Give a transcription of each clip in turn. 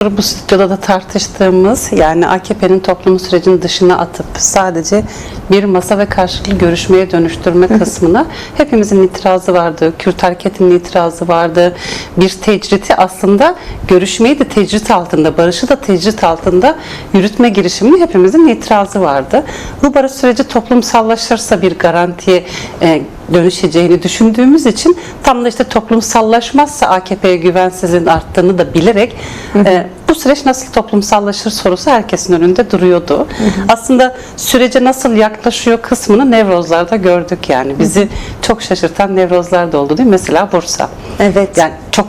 Bu stüdyoda da tartıştığımız, yani AKP'nin toplumu sürecin dışına atıp sadece bir masa ve karşılıklı görüşmeye dönüştürme kısmına hepimizin itirazı vardı. Kürt hareketinin itirazı vardı. Bir tecriti, aslında görüşmeyi de tecrit altında, barışı da tecrit altında yürütme girişiminin hepimizin itirazı vardı. Bu barış süreci toplumsallaşırsa bir garantiye dönüşeceğini düşündüğümüz için, tam da işte toplumsallaşmazsa AKP'ye güvensizliğin arttığını da bilerek bu süreç nasıl toplumsallaşır sorusu herkesin önünde duruyordu. Aslında sürece nasıl yaklaşıyor kısmını Nevrozlar'da gördük yani. Bizi çok şaşırtan Nevrozlar da oldu değil mi? Mesela Bursa. Evet. Yani çok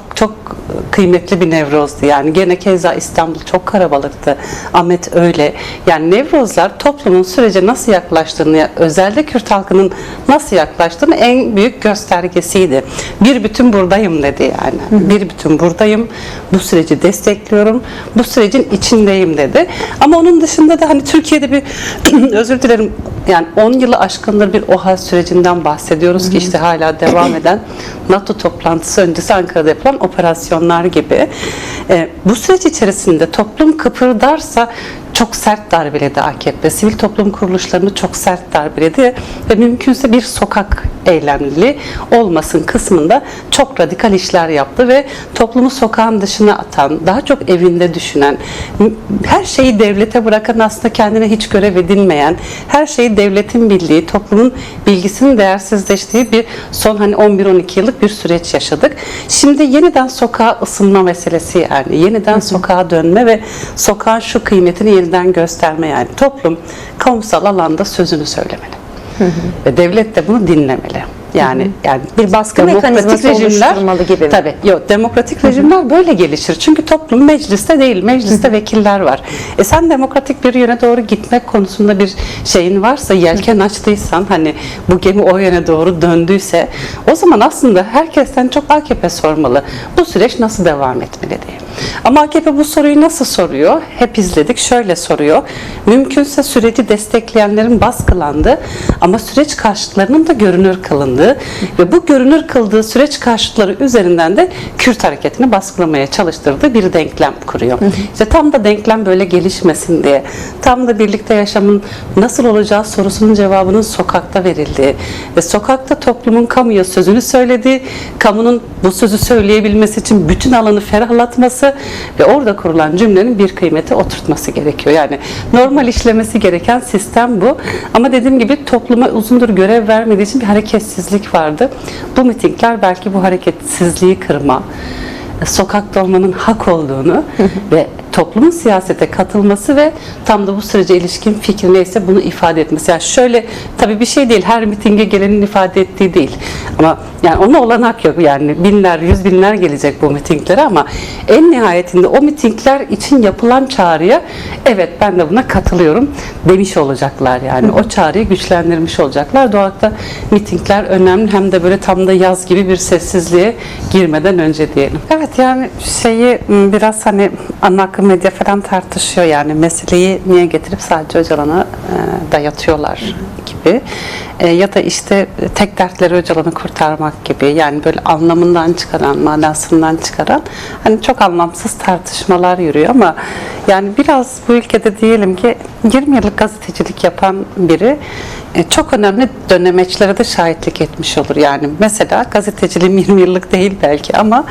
kıymetli bir Nevroz'du. Yani gene keza İstanbul çok kalabalıktı. Ahmet öyle. Yani Nevrozlar toplumun sürece nasıl yaklaştığını, özellikle Kürt halkının nasıl yaklaştığını en büyük göstergesiydi. Bir bütün buradayım dedi yani. Bir bütün buradayım. Bu süreci destekliyorum. Bu sürecin içindeyim dedi. Ama onun dışında da hani Türkiye'de bir özür dilerim, yani 10 yılı aşkındır bir OHAL sürecinden bahsediyoruz ki işte hala devam eden NATO toplantısı öncesi Ankara'da yapılan operasyonlar gibi. Bu süreç içerisinde toplum kıpırdarsa çok sert darbeledi AKP. Sivil toplum kuruluşlarını çok sert darbeledi ve mümkünse bir sokak eylemliliği olmasın kısmında çok radikal işler yaptı ve toplumu sokağın dışına atan, daha çok evinde düşünen, her şeyi devlete bırakan, aslında kendine hiç görev edinmeyen, her şeyi devletin bildiği, toplumun bilgisinin değersizleştiği bir son 11-12 yıllık bir süreç yaşadık. Şimdi yeniden sokağa ısınma meselesi, yani yeniden sokağa dönme ve sokağın şu kıymetini yeniden gösterme, yani toplum kamusal alanda sözünü söylemeli. Ve devlet de bunu dinlemeli. Yani bir baskı mekanizması oluşturmalı gibi. Tabii. Yok, demokratik rejimler böyle gelişir. Çünkü toplum mecliste değil, mecliste vekiller var. Sen demokratik bir yöne doğru gitmek konusunda bir şeyin varsa, yelken açtıysan, hani bu gemi o yöne doğru döndüyse, o zaman aslında herkesten çok AKP sormalı. Bu süreç nasıl devam etmeli diye. Ama AKP bu soruyu nasıl soruyor? Hep izledik. Şöyle soruyor. Mümkünse süreci destekleyenlerin baskılandığı ama süreç karşıtlarının da görünür kılındığı ve bu görünür kıldığı süreç karşıtları üzerinden de Kürt hareketini baskılamaya çalıştırdığı bir denklem kuruyor. İşte tam da denklem böyle gelişmesin diye, tam da birlikte yaşamın nasıl olacağı sorusunun cevabının sokakta verildiği ve sokakta toplumun kamuya sözünü söylediği, kamunun bu sözü söyleyebilmesi için bütün alanı ferahlatması ve orada kurulan cümlenin bir kıymeti oturtması gerekiyor. Yani normal işlemesi gereken sistem bu. Ama dediğim gibi topluma uzundur görev vermediği için bir hareketsizlik vardı. Bu mitingler belki bu hareketsizliği kırma, sokakta olmanın hak olduğunu ve toplumun siyasete katılması ve tam da bu sürece ilişkin fikri neyse bunu ifade etmesi. Yani şöyle, tabii bir şey değil, her mitinge gelenin ifade ettiği değil. Ama yani ona olanak yok. Yani binler, yüz binler gelecek bu mitinglere ama en nihayetinde o mitingler için yapılan çağrıya evet ben de buna katılıyorum demiş olacaklar yani. O çağrıyı güçlendirmiş olacaklar. Doğakta mitingler önemli, hem de böyle tam da yaz gibi bir sessizliğe girmeden önce diyelim. Evet, yani şeyi biraz ana akım medya falan tartışıyor, yani meseleyi niye getirip sadece Öcalan'a dayatıyorlar gibi. Ya da işte tek dertleri Öcalan'ı kurtarmak gibi, yani böyle anlamından çıkaran, manasından çıkaran çok anlamsız tartışmalar yürüyor ama yani biraz bu ülkede diyelim ki 20 yıllık gazetecilik yapan biri çok önemli dönemeçlere de şahitlik etmiş olur. Yani mesela gazeteciliğim 20 yıllık değil belki ama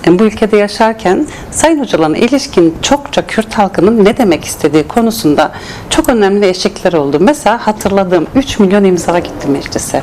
bu ülkede yaşarken Sayın Öcalan'a ilişkin çokça Kürt halkının ne demek istediği konusunda çok önemli eşikler oldu. Mesela hatırladığım 3 milyon imza gitti meclise.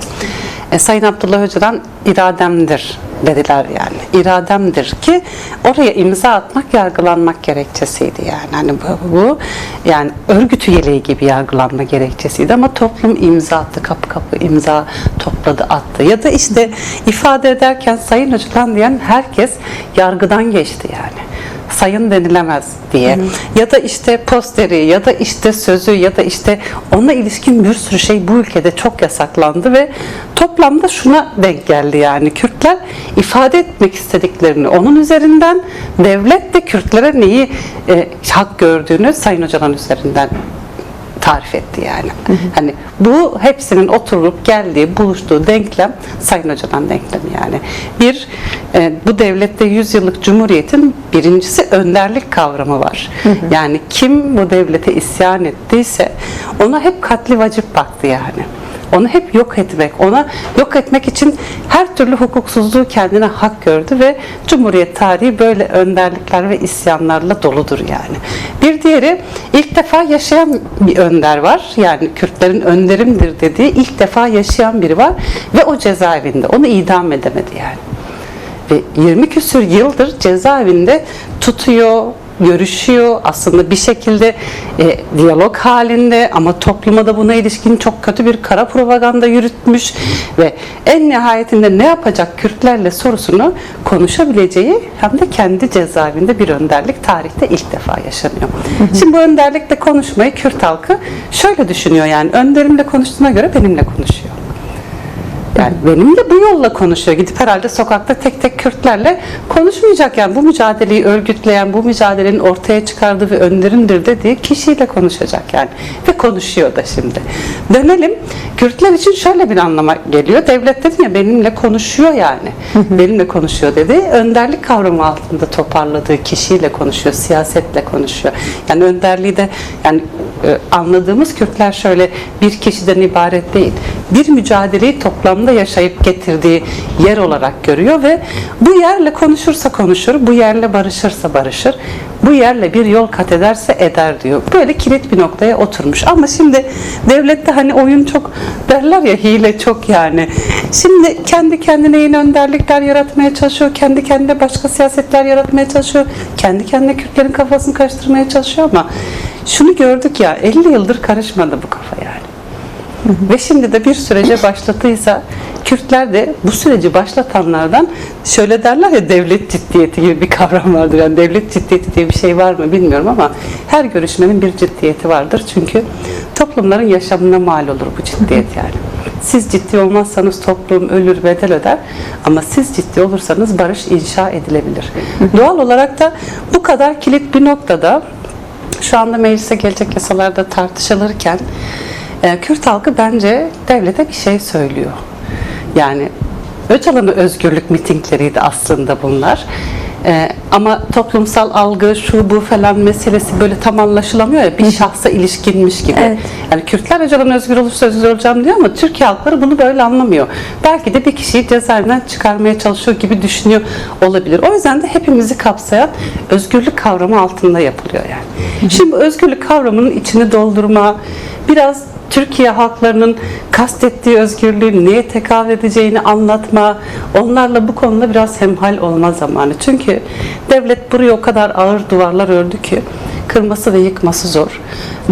Sayın Abdullah Öcalan irademdir dediler yani. İrademdir ki oraya imza atmak yargılanmak gerekçesiydi yani. Bu yani örgüt üyeliği gibi yargılanma gerekçesiydi ama toplum imza attı, kapı kapı imza topladı, attı. Ya da işte ifade ederken Sayın Öcalan diyen herkes yargıdan geçti yani. Sayın denilemez diye. Ya da işte posteri, ya da işte sözü, ya da işte ona ilişkin bir sürü şey bu ülkede çok yasaklandı ve toplamda şuna denk geldi yani. Kürtler ifade etmek istediklerini onun üzerinden, devlet de Kürtlere neyi hak gördüğünü Sayın Öcalan üzerinden tarif etti yani. Hani bu hepsinin oturup geldiği, buluştuğu denklem Sayın Hoca'dan denklemi yani. Bir, bu devlette 100 yıllık cumhuriyetin birincisi önderlik kavramı var. Yani kim bu devlete isyan ettiyse ona hep katli vacip baktı yani. Onu hep yok etmek, ona yok etmek için her türlü hukuksuzluğu kendine hak gördü ve Cumhuriyet tarihi böyle önderlikler ve isyanlarla doludur yani. Bir diğeri, ilk defa yaşayan bir önder var. Yani Kürtlerin önderimdir dediği ilk defa yaşayan biri var ve o cezaevinde. Onu idam edemedi yani. Ve 20 küsür yıldır cezaevinde tutuyor, görüşüyor, aslında bir şekilde diyalog halinde ama topluma da buna ilişkin çok kötü bir kara propaganda yürütmüş ve en nihayetinde ne yapacak Kürtlerle sorusunu konuşabileceği hem de kendi cezaevinde bir önderlik tarihte ilk defa yaşanıyor. Şimdi bu önderlikle konuşmayı Kürt halkı şöyle düşünüyor yani önderimle konuştuğuna göre benimle konuşuyor. Yani benimle bu yolla konuşuyor. Gidip herhalde sokakta tek tek Kürtlerle konuşmayacak. Yani bu mücadeleyi örgütleyen, bu mücadelenin ortaya çıkardığı ve önderimdir dediği kişiyle konuşacak yani. Ve konuşuyor da şimdi. Dönelim. Kürtler için şöyle bir anlama geliyor. Devlet dedim ya benimle konuşuyor yani. Benimle konuşuyor dedi. Önderlik kavramı altında toparladığı kişiyle konuşuyor. Siyasetle konuşuyor. Yani önderliği de yani anladığımız Kürtler şöyle bir kişiden ibaret değil. Bir mücadeleyi toplamda yaşayıp getirdiği yer olarak görüyor ve bu yerle konuşursa konuşur, bu yerle barışırsa barışır, bu yerle bir yol kat ederse eder diyor. Böyle kilit bir noktaya oturmuş. Ama şimdi devlette hani oyun çok derler ya, hile çok yani. Şimdi kendi kendine yeni önderlikler yaratmaya çalışıyor, kendi kendine başka siyasetler yaratmaya çalışıyor, kendi kendine Kürtlerin kafasını karıştırmaya çalışıyor ama şunu gördük ya, 50 yıldır karışmadı bu kafa yani. Ve şimdi de bir sürece başladıysa Kürtler de bu süreci başlatanlardan şöyle derler ya, devlet ciddiyeti gibi bir kavram vardır. Yani devlet ciddiyeti diye bir şey var mı bilmiyorum ama her görüşmenin bir ciddiyeti vardır. Çünkü toplumların yaşamına mal olur bu ciddiyet yani. Siz ciddi olmazsanız toplum ölür, bedel öder ama siz ciddi olursanız barış inşa edilebilir. Doğal olarak da bu kadar kilit bir noktada şu anda meclise gelecek yasalarda tartışılırken Kürt halkı bence devlete bir şey söylüyor. Yani Öcalan'ın özgürlük mitingleriydi aslında bunlar. Ama toplumsal algı, şu bu falan meselesi böyle tam anlaşılamıyor ya, bir şahsa ilişkinmiş gibi. Evet. Yani Kürtler Öcalan özgür olursa özgür olacağım diyor ama Türkiye halkları bunu böyle anlamıyor. Belki de bir kişiyi cezaevinden çıkarmaya çalışıyor gibi düşünüyor olabilir. O yüzden de hepimizi kapsayan özgürlük kavramı altında yapılıyor yani. Şimdi bu özgürlük kavramının içini doldurma, biraz Türkiye halklarının kastettiği özgürlüğün neye tekabül edeceğini anlatma, onlarla bu konuda biraz hemhal olma zamanı. Çünkü devlet buraya o kadar ağır duvarlar ördü ki kırması ve yıkması zor.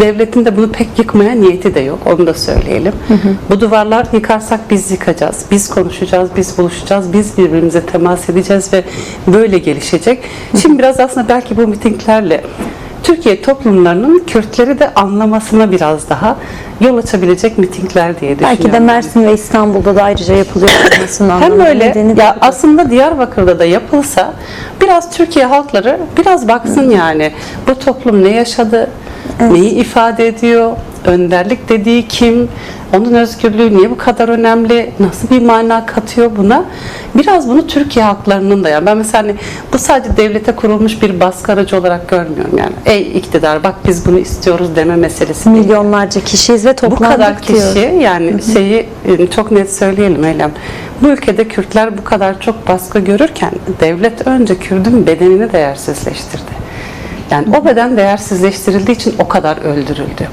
Devletin de bunu pek yıkmaya niyeti de yok, onu da söyleyelim. Bu duvarlar yıkarsak biz yıkacağız, biz konuşacağız, biz buluşacağız, biz birbirimize temas edeceğiz ve böyle gelişecek. Şimdi biraz aslında belki bu mitinglerle Türkiye toplumlarının Kürtleri de anlamasına biraz daha yol açabilecek mitingler diye düşünüyorum. Belki de Mersin ve İstanbul'da da ayrıca yapılıyor. Hem öyle ya, aslında Diyarbakır'da da yapılsa biraz Türkiye halkları biraz baksın yani bu toplum ne yaşadı, neyi ifade ediyor, önderlik dediği kim, onun özgürlüğü niye bu kadar önemli, nasıl bir mana katıyor buna. Biraz bunu Türkiye halklarının da, yani ben mesela hani bu sadece devlete kurulmuş bir baskı aracı olarak görmüyorum yani. Ey iktidar bak biz bunu istiyoruz deme meselesi. Milyonlarca kişiyiz ve toplandık bu kadar kişi yani şeyi çok net söyleyelim Eylem. Bu ülkede Kürtler bu kadar çok baskı görürken devlet önce Kürt'ün bedenini değersizleştirdi. Yani o beden değersizleştirildiği için o kadar öldürüldü.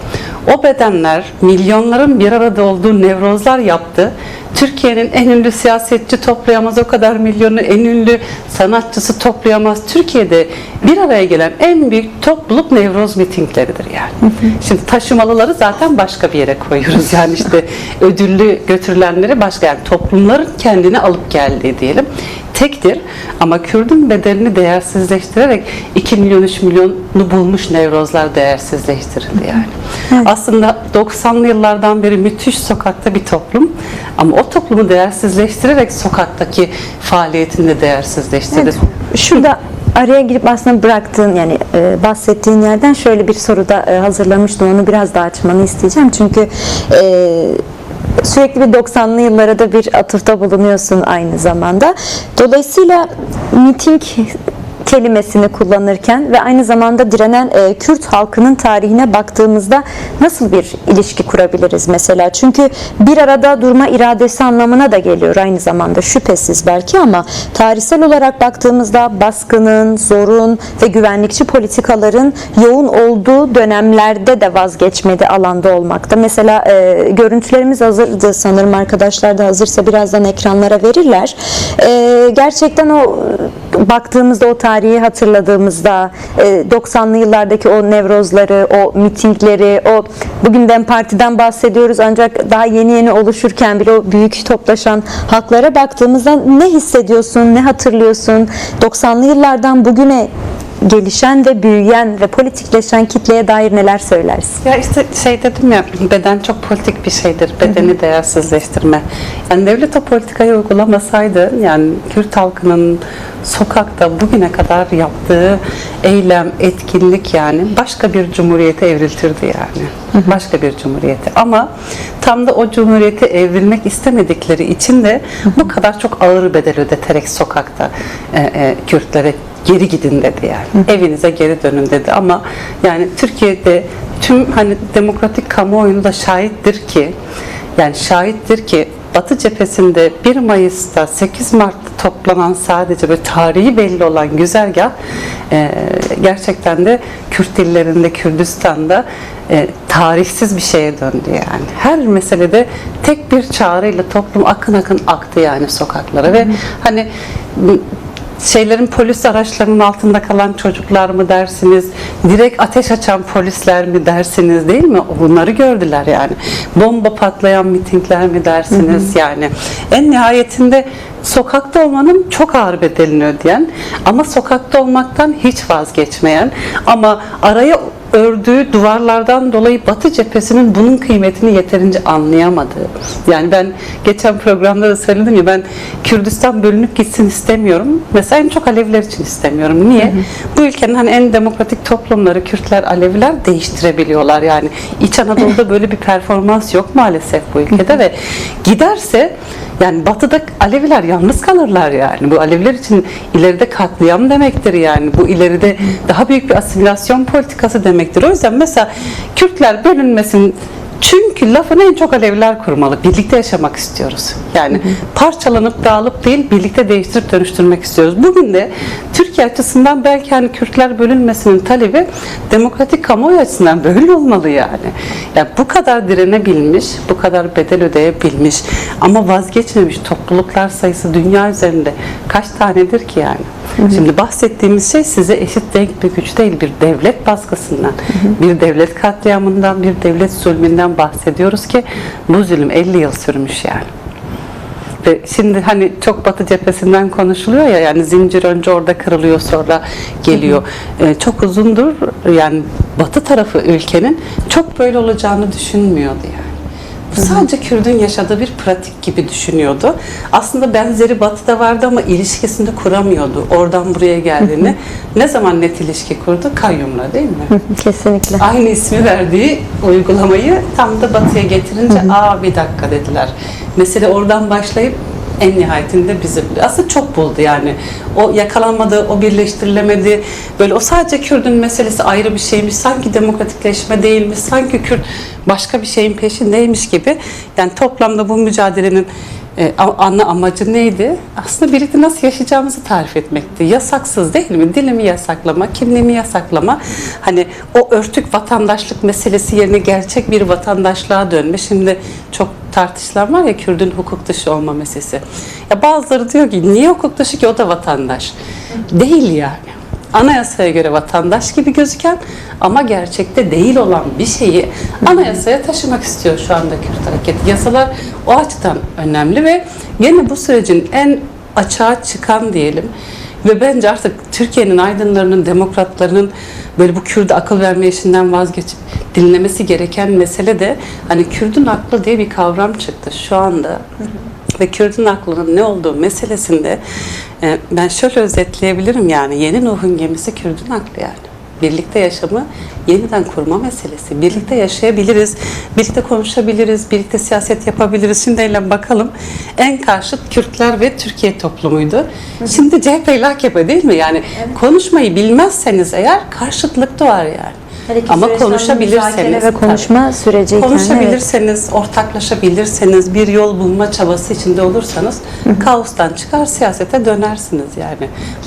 O bedenler milyonların bir arada olduğu nevrozlar yaptı. Türkiye'nin en ünlü siyasetçi toplayamaz o kadar milyonu, en ünlü sanatçısı toplayamaz. Türkiye'de bir araya gelen en büyük topluluk Nevroz mitingleridir yani. Şimdi taşımalıları zaten başka bir yere koyuyoruz. Yani işte ödüllü götürülenleri başka, yani toplumların kendini alıp geldiği diyelim. Tektir ama Kürt'ün bedelini değersizleştirerek 2 milyon 3 milyonu bulmuş Nevrozlar değersizleştirildi yani. Evet. Aslında 90'lı yıllardan beri müthiş sokakta bir toplum ama o toplumu değersizleştirerek sokaktaki faaliyetini de değersizleştirdi. Evet. Şurada araya girip aslında bıraktığın yani bahsettiğin yerden şöyle bir soru da hazırlamıştım. Onu biraz daha açmanı isteyeceğim. Çünkü sürekli bir 90'lı yıllara da bir atıfta bulunuyorsun aynı zamanda. Dolayısıyla miting kelimesini kullanırken ve aynı zamanda direnen Kürt halkının tarihine baktığımızda nasıl bir ilişki kurabiliriz mesela? Çünkü bir arada durma iradesi anlamına da geliyor aynı zamanda, şüphesiz belki, ama tarihsel olarak baktığımızda baskının, zorun ve güvenlikçi politikaların yoğun olduğu dönemlerde de vazgeçmedi alanda olmakta. Mesela görüntülerimiz hazırdı sanırım, arkadaşlar da hazırsa birazdan ekranlara verirler. Gerçekten o baktığımızda, o tarihi hatırladığımızda 90'lı yıllardaki o nevrozları, o mitingleri, o bugün DEM Parti'den bahsediyoruz ancak daha yeni yeni oluşurken bile o büyük toplaşan halklara baktığımızda ne hissediyorsun, ne hatırlıyorsun? 90'lı yıllardan bugüne gelişen ve büyüyen ve politikleşen kitleye dair neler söylersin? Ya işte şey dedim ya, beden çok politik bir şeydir. Bedeni değersizleştirme. Yani devlet o politikayı uygulamasaydı, yani Kürt halkının sokakta bugüne kadar yaptığı eylem, etkinlik yani başka bir cumhuriyete evriltirdi yani. Başka bir cumhuriyete. Ama tam da o cumhuriyete evrilmek istemedikleri için de bu kadar çok ağır bedel ödeterek sokakta Kürtlere geri gidin dedi yani. Evinize geri dönün dedi. Ama yani Türkiye'de tüm hani demokratik kamuoyunu da şahittir ki Batı cephesinde 1 Mayıs'ta 8 Mart'ta toplanan sadece böyle tarihi belli olan güzergah gerçekten de Kürt dillerinde, Kürdistan'da tarihsiz bir şeye döndü yani. Her meselede tek bir çağrıyla toplum akın akın aktı yani sokaklara ve hani polis araçlarının altında kalan çocuklar mı dersiniz, direkt ateş açan polisler mi dersiniz, değil mi? Bunları gördüler yani. Bomba patlayan mitingler mi dersiniz yani. En nihayetinde sokakta olmanın çok ağır bedelini ödeyen ama sokakta olmaktan hiç vazgeçmeyen ama araya ördüğü duvarlardan dolayı Batı cephesinin bunun kıymetini yeterince anlayamadığı. Yani ben geçen programda da söyledim ya, ben Kürdistan bölünüp gitsin istemiyorum. Mesela en çok Aleviler için istemiyorum. Niye? Bu ülkenin hani en demokratik toplumları Kürtler, Aleviler değiştirebiliyorlar. Yani İç Anadolu'da böyle bir performans yok maalesef bu ülkede ve giderse yani Batı'da Aleviler yalnız kalırlar yani. Bu Aleviler için ileride katliam demektir yani. Bu ileride daha büyük bir asimilasyon politikası demektir. O yüzden mesela Kürtler bölünmesin, çünkü lafını en çok Aleviler kurmalı. Birlikte yaşamak istiyoruz. Yani parçalanıp dağılıp değil, birlikte değiştirip dönüştürmek istiyoruz. Bugün de Türkiye açısından belki hani Kürtler bölünmesinin talebi demokratik kamuoyu açısından böyle olmalı yani. Yani bu kadar direnebilmiş, bu kadar bedel ödeyebilmiş ama vazgeçmemiş topluluklar sayısı dünya üzerinde kaç tanedir ki yani? Şimdi bahsettiğimiz şey size eşit denk bir güç değil, bir devlet baskısından, bir devlet katliamından, bir devlet zulmünden bahsediyoruz ki bu zulüm 50 yıl sürmüş yani. Ve şimdi hani çok Batı cephesinden konuşuluyor ya, yani zincir önce orada kırılıyor sonra geliyor. Çok uzundur yani Batı tarafı ülkenin çok böyle olacağını düşünmüyordu yani. Bu sadece Kürt'ün yaşadığı bir pratik gibi düşünüyordu. Aslında benzeri Batı'da vardı ama ilişkisini kuramıyordu. Oradan buraya geldiğini. Ne zaman net ilişki kurdu? Kayyumla, değil mi? Kesinlikle. Aynı ismi verdiği uygulamayı tam da Batı'ya getirince bir dakika dediler. Mesele oradan başlayıp en nihayetinde bizi aslında çok buldu yani. O yakalanmadı, o birleştirilemedi. Böyle o sadece Kürt'ün meselesi ayrı bir şeymiş. Sanki demokratikleşme değilmiş. Sanki Kürt başka bir şeyin peşindeymiş gibi. Yani toplamda bu mücadelenin ana amacı neydi? Aslında birlikte nasıl yaşayacağımızı tarif etmekti. Yasaksız, değil mi? Dilimi yasaklama, kimliğimi yasaklama. Hani o örtük vatandaşlık meselesi yerine gerçek bir vatandaşlığa dönme. Şimdi çok tartışılan var ya, Kürt'ün hukuk dışı olma meselesi. Ya bazıları diyor ki niye hukuk dışı ki, o da vatandaş. Değil yani. Anayasaya göre vatandaş gibi gözüken ama gerçekte değil olan bir şeyi anayasaya taşımak istiyor şu anda Kürt hareketi. Yasalar o açıdan önemli ve yine bu sürecin en açığa çıkan diyelim ve bence artık Türkiye'nin aydınlarının, demokratlarının böyle bu Kürt'e akıl verme işinden vazgeçip dinlemesi gereken mesele de hani Kürt'ün aklı diye bir kavram çıktı şu anda. Ve Kürdün aklının ne olduğu meselesinde ben şöyle özetleyebilirim, yani yeni Nuh'un gemisi Kürdün aklı yani. Birlikte yaşamı yeniden kurma meselesi. Birlikte yaşayabiliriz, birlikte konuşabiliriz, birlikte siyaset yapabiliriz. Şimdi eyle bakalım, en karşıt Kürtler ve Türkiye toplumuydu. Şimdi CHP ile AKP değil mi? Yani konuşmayı bilmezseniz eğer karşıtlık doğar yani. Ama konuşabilirseniz ve konuşma süreciyken konuşabilirseniz, ortaklaşabilirseniz, bir yol bulma çabası içinde olursanız kaostan çıkar siyasete dönersiniz yani. Bu